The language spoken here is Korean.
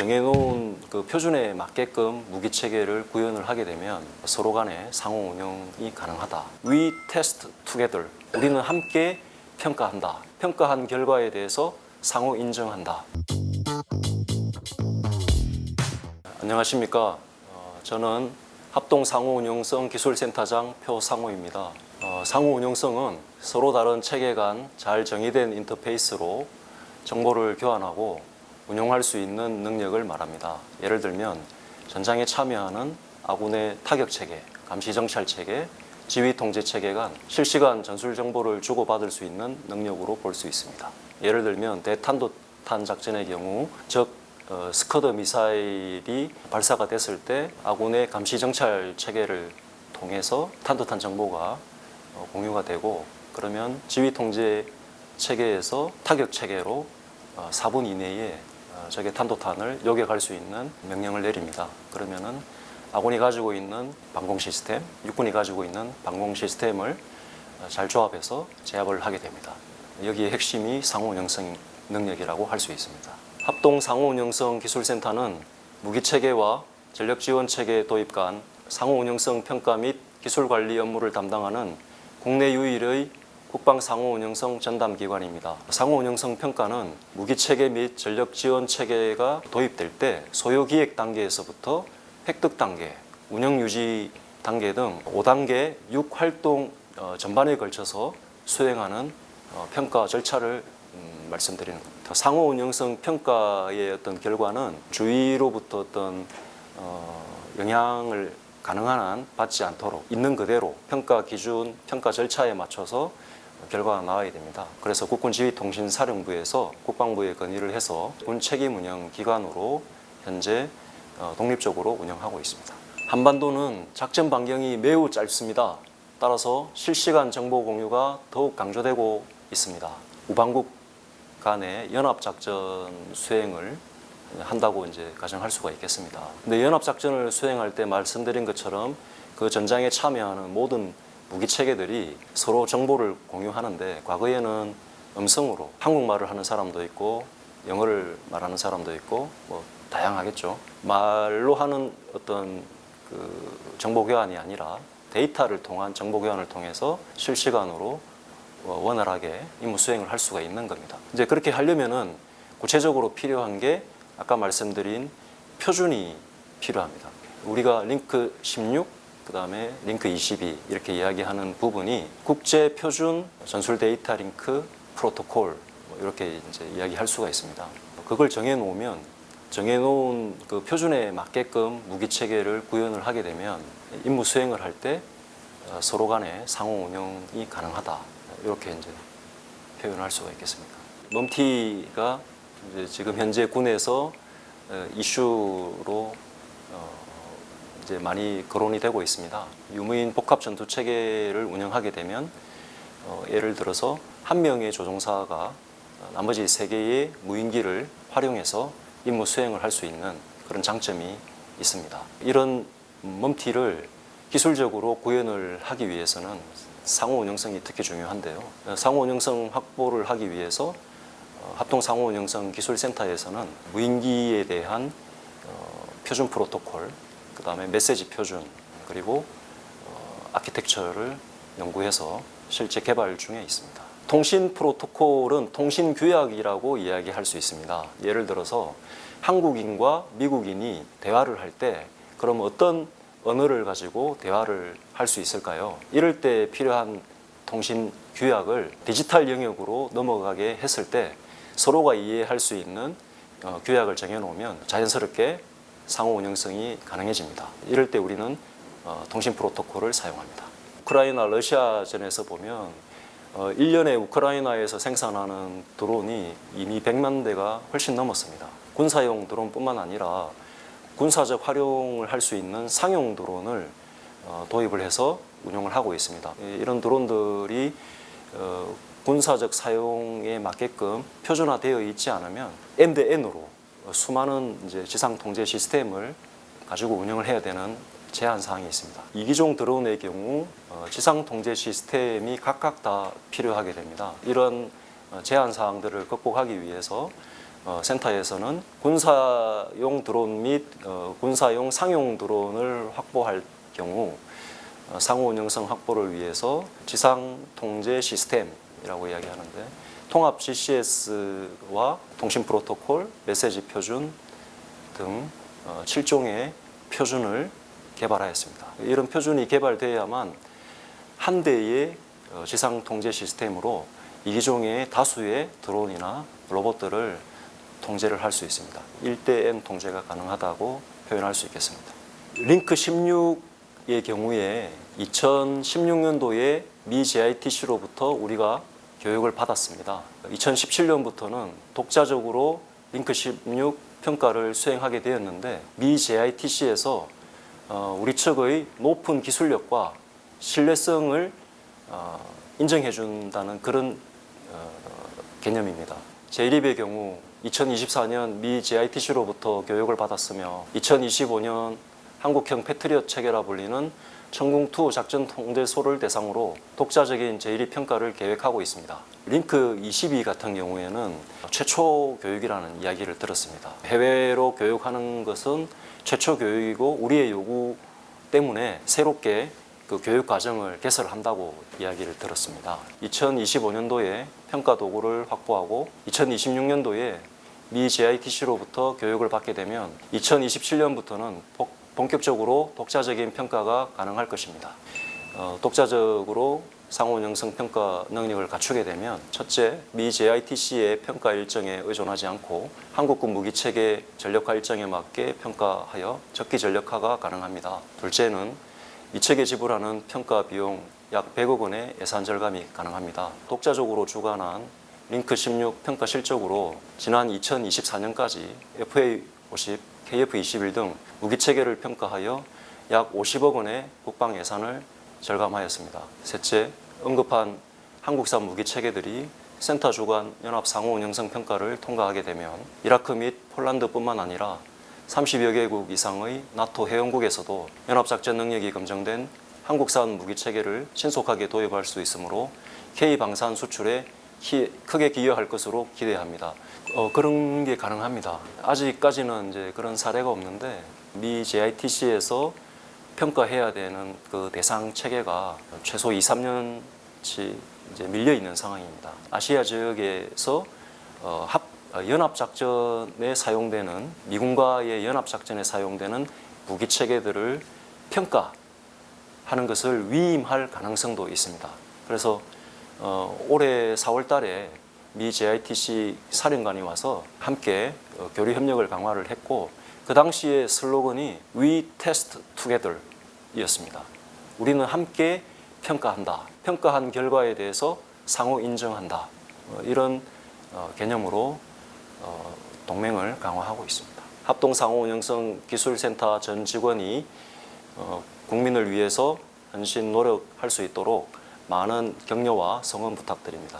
정해놓은 그 표준에 맞게끔 무기 체계를 구현을 하게 되면 서로 간에 상호 운영이 가능하다. We test together. 우리는 함께 평가한다. 평가한 결과에 대해서 상호 인정한다. 안녕하십니까. 저는 합동상호운용성 기술센터장 표상호입니다. 상호운용성은 서로 다른 체계 간 잘 정의된 인터페이스로 정보를 교환하고 운용할 수 있는 능력을 말합니다. 예를 들면 전장에 참여하는 아군의 타격체계, 감시정찰체계, 지휘통제체계 간 실시간 전술 정보를 주고받을 수 있는 능력으로 볼 수 있습니다. 예를 들면 대탄도탄 작전의 경우 적 스커드 미사일이 발사가 됐을 때 아군의 감시정찰 체계를 통해서 탄도탄 정보가 공유가 되고, 그러면 지휘통제 체계에서 타격 체계로 4분 이내에 적의 탄도탄을 요격할 수 있는 명령을 내립니다. 그러면은 아군이 가지고 있는 방공 시스템, 육군이 가지고 있는 방공 시스템을 잘 조합해서 제압을 하게 됩니다. 여기에 핵심이 상호운영성 능력이라고 할 수 있습니다. 합동상호운영성 기술센터는 무기체계와 전력지원체계 도입 간 상호운영성 평가 및 기술관리 업무를 담당하는 국내 유일의 국방상호운영성 전담기관입니다. 상호운영성 평가는 무기체계 및 전력지원체계가 도입될 때 소요기획 단계에서부터 획득 단계, 운영유지 단계 등 5단계 6활동 전반에 걸쳐서 수행하는 평가 절차를 말씀드리는 겁니다. 상호운영성 평가의 어떤 결과는 주위로부터 어떤 영향을 가능한 한 받지 않도록 있는 그대로 평가 기준, 평가 절차에 맞춰서 결과가 나와야 됩니다. 그래서 국군지휘통신사령부에서 국방부에 건의를 해서 군 책임운영 기관으로 현재 독립적으로 운영하고 있습니다. 한반도는 작전 반경이 매우 짧습니다. 따라서 실시간 정보 공유가 더욱 강조되고 있습니다. 우방국 간의 연합작전 수행을 한다고 이제 가정할 수가 있겠습니다. 근데 연합작전을 수행할 때 말씀드린 것처럼 그 전장에 참여하는 모든 무기 체계들이 서로 정보를 공유하는데, 과거에는 음성으로 한국말을 하는 사람도 있고 영어를 말하는 사람도 있고 뭐 다양하겠죠. 말로 하는 어떤 그 정보 교환이 아니라 데이터를 통한 정보 교환을 통해서 실시간으로 원활하게 임무 수행을 할 수가 있는 겁니다. 이제 그렇게 하려면은 구체적으로 필요한 게 아까 말씀드린 표준이 필요합니다. 우리가 링크 16, 그 다음에 링크 22 이렇게 이야기하는 부분이 국제 표준 전술 데이터 링크 프로토콜 이렇게 이제 이야기할 수가 있습니다. 그걸 정해놓으면 정해놓은 그 표준에 맞게끔 무기 체계를 구현을 하게 되면 임무 수행을 할 때 서로 간에 상호 운영이 가능하다, 이렇게 이제 표현할 수가 있겠습니다. 멈티가 이제 지금 현재 군에서 이슈로 이제 많이 거론이 되고 있습니다. 유무인 복합 전투 체계를 운영하게 되면 예를 들어서 한 명의 조종사가 나머지 3개의 무인기를 활용해서 임무 수행을 할 수 있는 그런 장점이 있습니다. 이런 멈티를 기술적으로 구현을 하기 위해서는 상호운영성이 특히 중요한데요. 상호운영성 확보를 하기 위해서 합동상호운영성 기술센터에서는 무인기에 대한 표준 프로토콜, 그 다음에 메시지 표준, 그리고 아키텍처를 연구해서 실제 개발 중에 있습니다. 통신 프로토콜은 통신 규약이라고 이야기할 수 있습니다. 예를 들어서 한국인과 미국인이 대화를 할 때 그럼 어떤 언어를 가지고 대화를 할 수 있을까요? 이럴 때 필요한 통신 규약을 디지털 영역으로 넘어가게 했을 때 서로가 이해할 수 있는 규약을 정해놓으면 자연스럽게 상호 운영성이 가능해집니다. 이럴 때 우리는 통신 프로토콜을 사용합니다. 우크라이나 러시아전에서 보면 1년에 우크라이나에서 생산하는 드론이 이미 100만 대가 훨씬 넘었습니다. 군사용 드론뿐만 아니라 군사적 활용을 할 수 있는 상용 드론을 도입을 해서 운용을 하고 있습니다. 이런 드론들이 군사적 사용에 맞게끔 표준화되어 있지 않으면 end-to-end으로 수많은 이제 지상 통제 시스템을 가지고 운영을 해야 되는 제한 사항이 있습니다. 이기종 드론의 경우 지상 통제 시스템이 각각 다 필요하게 됩니다. 이런 제한 사항들을 극복하기 위해서 센터에서는 군사용 드론 및 군사용 상용 드론을 확보할 경우 상호 운영성 확보를 위해서 지상 통제 시스템이라고 이야기하는데 통합 GCS와 통신 프로토콜, 메시지 표준 등 7종의 표준을 개발하였습니다. 이런 표준이 개발되어야만 한 대의 지상 통제 시스템으로 이기종의 다수의 드론이나 로봇들을 통제를 할 수 있습니다. 1대 N 통제가 가능하다고 표현할 수 있겠습니다. 링크 16의 경우에 2016년도에 미 JITC로부터 우리가 교육을 받았습니다. 2017년부터는 독자적으로 링크 16 평가를 수행하게 되었는데 미 JITC에서 우리 측의 높은 기술력과 신뢰성을 인정해 준다는 그런 개념입니다. 제1입의 경우 2024년 미 JITC로부터 교육을 받았으며 2025년 한국형 패트리엇 체계라 불리는 천궁2 작전 통제소를 대상으로 독자적인 제1입 평가를 계획하고 있습니다. 링크 22 같은 경우에는 최초 교육이라는 이야기를 들었습니다. 해외로 교육하는 것은 최초 교육이고 우리의 요구 때문에 새롭게 그 교육 과정을 개설한다고 이야기를 들었습니다. 2025년도에 평가 도구를 확보하고 2026년도에 미 JITC로부터 교육을 받게 되면 2027년부터는 본격적으로 독자적인 평가가 가능할 것입니다. 독자적으로 상호 운영성 평가 능력을 갖추게 되면 첫째, 미 JITC의 평가 일정에 의존하지 않고 한국군 무기체계 전력화 일정에 맞게 평가하여 적기 전력화가 가능합니다. 둘째는 이 체계 지불하는 평가 비용 약 100억 원의 예산 절감이 가능합니다. 독자적으로 주관한 링크 16 평가 실적으로 지난 2024년까지 FA50, KF21 등 무기체계를 평가하여 약 50억 원의 국방 예산을 절감하였습니다. 셋째, 언급한 한국산 무기체계들이 센터 주관 연합 상호 운영성 평가를 통과하게 되면 이라크 및 폴란드뿐만 아니라 30여 개국 이상의 나토 회원국에서도 연합작전 능력이 검증된 한국산 무기체계를 신속하게 도입할 수 있으므로 K-방산 수출에 크게 기여할 것으로 기대합니다. 그런 게 가능합니다. 아직까지는 이제 그런 사례가 없는데 미 JITC에서 평가해야 되는 그 대상 체계가 최소 2, 3년치 이제 밀려 있는 상황입니다. 아시아 지역에서 연합작전에 사용되는 미군과의 연합작전에 사용되는 무기 체계들을 평가하는 것을 위임할 가능성도 있습니다. 그래서 올해 4월 달에 미 JITC 사령관이 와서 함께 교류 협력을 강화를 했고 그 당시의 슬로건이 We Test Together 이었습니다. 우리는 함께 평가한다. 평가한 결과에 대해서 상호 인정한다. 이런 개념으로 동맹을 강화하고 있습니다. 합동상호운영성 기술센터 전 직원이 국민을 위해서 헌신 노력할 수 있도록 많은 격려와 성원 부탁드립니다.